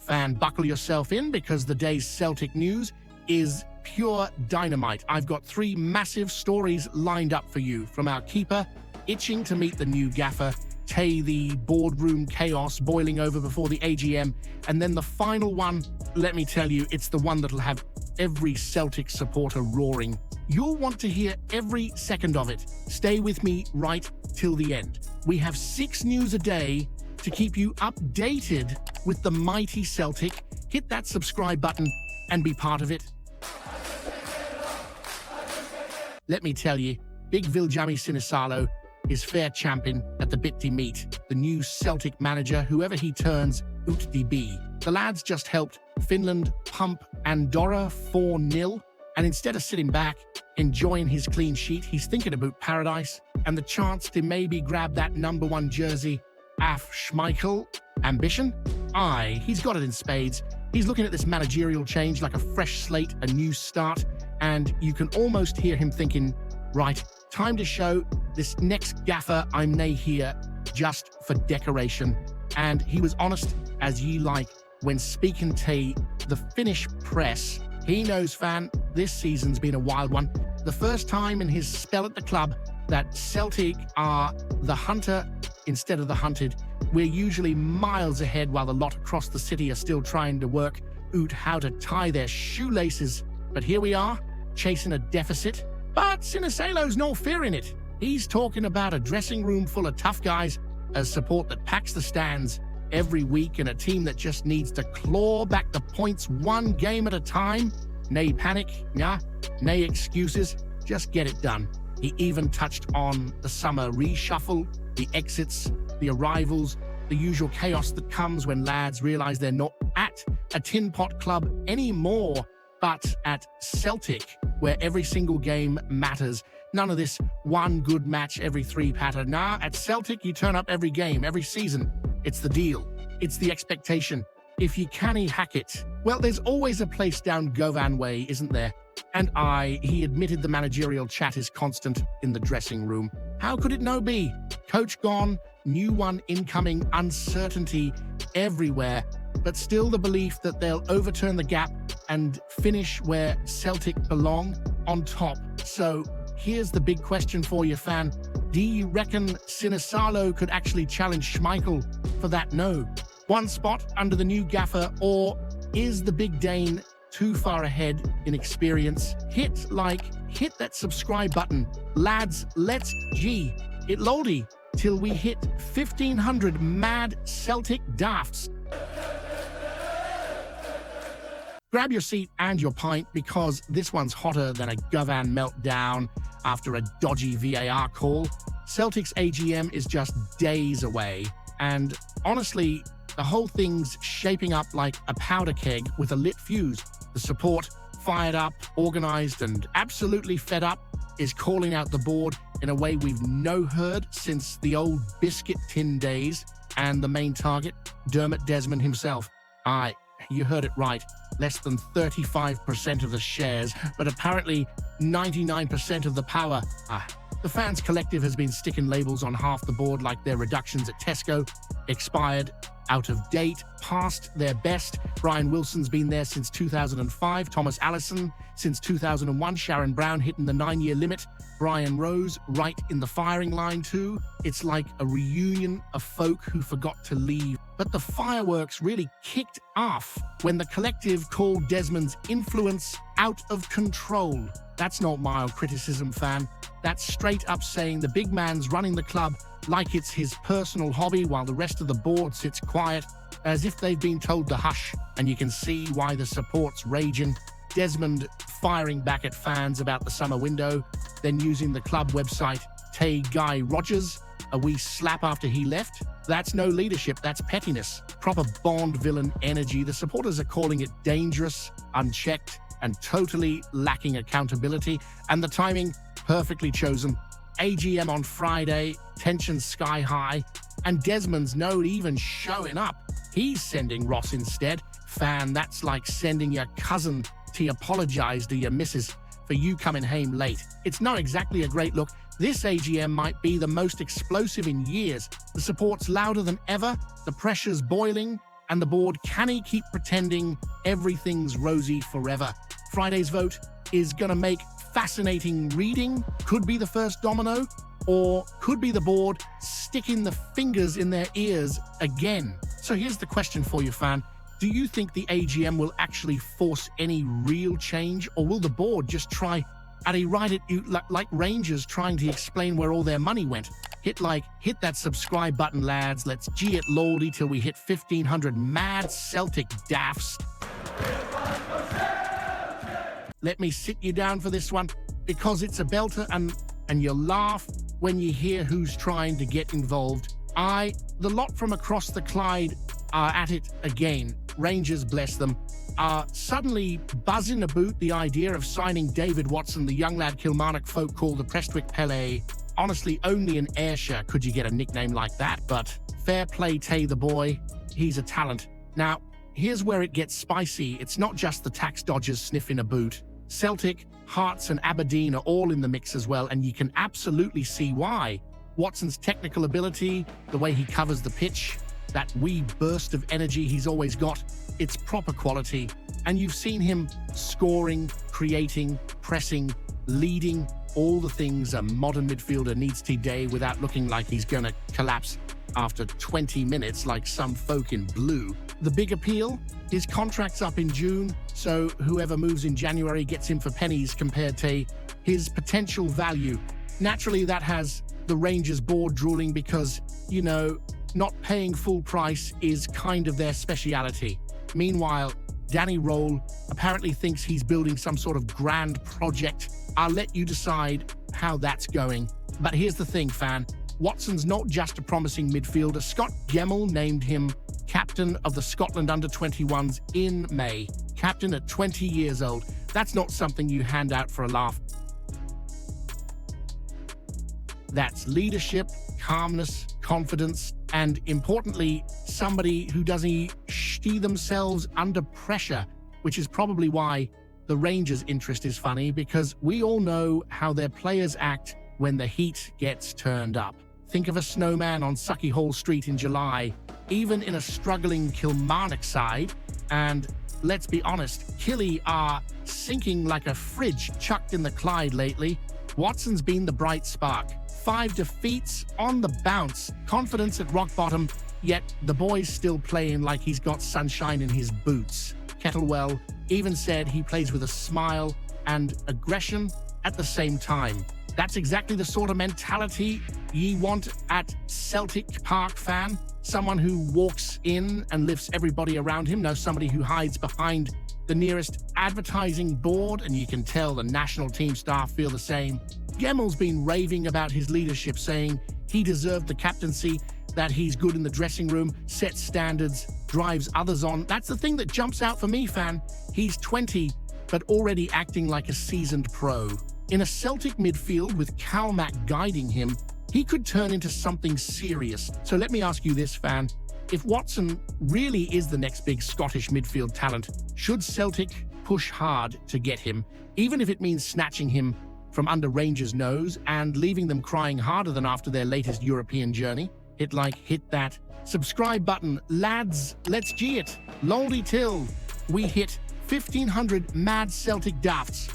Fan, buckle yourself in because the day's Celtic news is pure dynamite. I've got 3 massive stories lined up for you, from our keeper itching to meet the new Gaffer, the boardroom chaos boiling over before the AGM, and then the final one, let me tell you, it's the one that'll have every Celtic supporter roaring. You'll want to hear every second of it. Stay with me right till the end. We have 6 news a day to keep you updated with the mighty Celtic. Hit that subscribe button and be part of it. Let me tell you, big Viljami Sinisalo is fair champion at the Bitty meet. The new Celtic manager, whoever he turns out to be. The lads just helped Finland pump Andorra 4-0, and instead of sitting back, enjoying his clean sheet, he's thinking about paradise and the chance to maybe grab that #1 jersey. Af Schmeichel ambition? Aye, he's got it in spades. He's looking at this managerial change like a fresh slate, a new start, and you can almost hear him thinking, right, time to show this next Gaffer I'm nae here just for decoration. And he was honest as ye like when speaking to the Finnish press. He knows, fan, this season's been a wild one. The first time in his spell at the club that Celtic are the hunter instead of the hunted. We're usually miles ahead while the lot across the city are still trying to work out how to tie their shoelaces. But here we are, chasing a deficit. But Sinisalo's no fear in it. He's talking about a dressing room full of tough guys, a support that packs the stands every week, and a team that just needs to claw back the points 1 game at a time. Nay panic, nay excuses, just get it done. He even touched on the summer reshuffle, the exits, the arrivals, the usual chaos that comes when lads realize they're not at a tin pot club anymore, but at Celtic, where every single game matters. None of this one good match every 3 patter. Nah, at Celtic, you turn up every game, every season. It's the deal. It's the expectation. If you canny hack it, well, there's always a place down Govan way, isn't there? And he admitted the managerial chat is constant in the dressing room. How could it no be? Coach gone, new one incoming, uncertainty everywhere, but still the belief that they'll overturn the gap and finish where Celtic belong, on top. So here's the big question for you, fan. Do you reckon Sinisalo could actually challenge Schmeichel for that #1 spot under the new Gaffer, or is the big Dane too far ahead in experience? Hit that subscribe button. Lads, let's it loldy till we hit 1,500 mad Celtic dafts. Grab your seat and your pint, because this one's hotter than a Govan meltdown after a dodgy VAR call. Celtic's AGM is just days away, and honestly, the whole thing's shaping up like a powder keg with a lit fuse. The support, fired up, organized, and absolutely fed up, is calling out the board in a way we've no heard since the old biscuit tin days, and the main target, Dermot Desmond himself. Aye, you heard it right. Less than 35% of the shares, but apparently 99% of the power. The fans collective has been sticking labels on half the board like they're reductions at Tesco. Expired, out of date, past their best. Brian Wilson's been there since 2005. Thomas Allison since 2001. Sharon Brown hitting the 9-year limit. Brian Rose right in the firing line too. It's like a reunion of folk who forgot to leave. But the fireworks really kicked off when the collective called Desmond's influence out of control. That's not mild criticism, fan. That's straight up saying the big man's running the club like it's his personal hobby, while the rest of the board sits quiet, as if they've been told to hush, and you can see why the support's raging. Desmond firing back at fans about the summer window, then using the club website, Guy Rogers, a wee slap after he left. That's no leadership, that's pettiness. Proper Bond villain energy. The supporters are calling it dangerous, unchecked, and totally lacking accountability. And the timing, perfectly chosen. AGM on Friday, tension sky high, and Desmond's not even showing up. He's sending Ross instead. Fan, that's like sending your cousin to apologize to your missus for you coming home late. It's not exactly a great look. This AGM might be the most explosive in years. The support's louder than ever, the pressure's boiling, And the board, can he keep pretending everything's rosy forever? Friday's vote is gonna make fascinating reading. Could be the first domino, or could be the board sticking the fingers in their ears again. So here's the question for you, fan. Do you think the AGM will actually force any real change, or will the board just try at a ride at you like Rangers trying to explain where all their money went? Hit that subscribe button, lads. Let's G it lolly till we hit 1,500 mad Celtic daffs. Let me sit you down for this one, because it's a belter, and you'll laugh when you hear who's trying to get involved. The lot from across the Clyde are at it again. Rangers, bless them, are suddenly buzzing about the idea of signing David Watson, the young lad Kilmarnock folk call the Prestwick Pele. Honestly, only in Ayrshire could you get a nickname like that, but fair play Tay the boy, he's a talent. Now, here's where it gets spicy. It's not just the tax dodgers sniffing a boot. Celtic, Hearts and Aberdeen are all in the mix as well, and you can absolutely see why. Watson's technical ability, the way he covers the pitch, that wee burst of energy he's always got, it's proper quality. And you've seen him scoring, creating, pressing, leading, all the things a modern midfielder needs today without looking like he's gonna collapse after 20 minutes like some folk in blue. The big appeal? His contract's up in June, so whoever moves in January gets him for pennies compared to his potential value. Naturally, that has the Rangers board drooling because, you know, not paying full price is kind of their speciality. Meanwhile, Danny Roll apparently thinks he's building some sort of grand project. I'll let you decide how that's going. But here's the thing, fan. Watson's not just a promising midfielder. Scott Gemmell named him captain of the Scotland under-21s in May. Captain at 20 years old. That's not something you hand out for a laugh. That's leadership, calmness, confidence, and importantly, somebody who doesn't see themselves under pressure, which is probably why the Rangers' interest is funny, because we all know how their players act when the heat gets turned up. Think of a snowman on Sucky Hall Street in July, even in a struggling Kilmarnock side, and let's be honest, Killy are sinking like a fridge chucked in the Clyde lately. Watson's been the bright spark. 5 defeats on the bounce, confidence at rock bottom, yet the boy's still playing like he's got sunshine in his boots. Kettlewell even said he plays with a smile and aggression at the same time. That's exactly the sort of mentality ye want at Celtic Park, fan. Someone who walks in and lifts everybody around him. No, somebody who hides behind the nearest advertising board, and you can tell the national team staff feel the same. Gemmell's been raving about his leadership, saying he deserved the captaincy, that he's good in the dressing room, sets standards, drives others on. That's the thing that jumps out for me, fan. He's 20, but already acting like a seasoned pro. In a Celtic midfield with Calmack guiding him, he could turn into something serious. So let me ask you this, fan. If Watson really is the next big Scottish midfield talent, should Celtic push hard to get him, even if it means snatching him from under Rangers' nose and leaving them crying harder than after their latest European journey? Hit that subscribe button. Lads, let's G it. Lolly till we hit 1,500 mad Celtic dafts.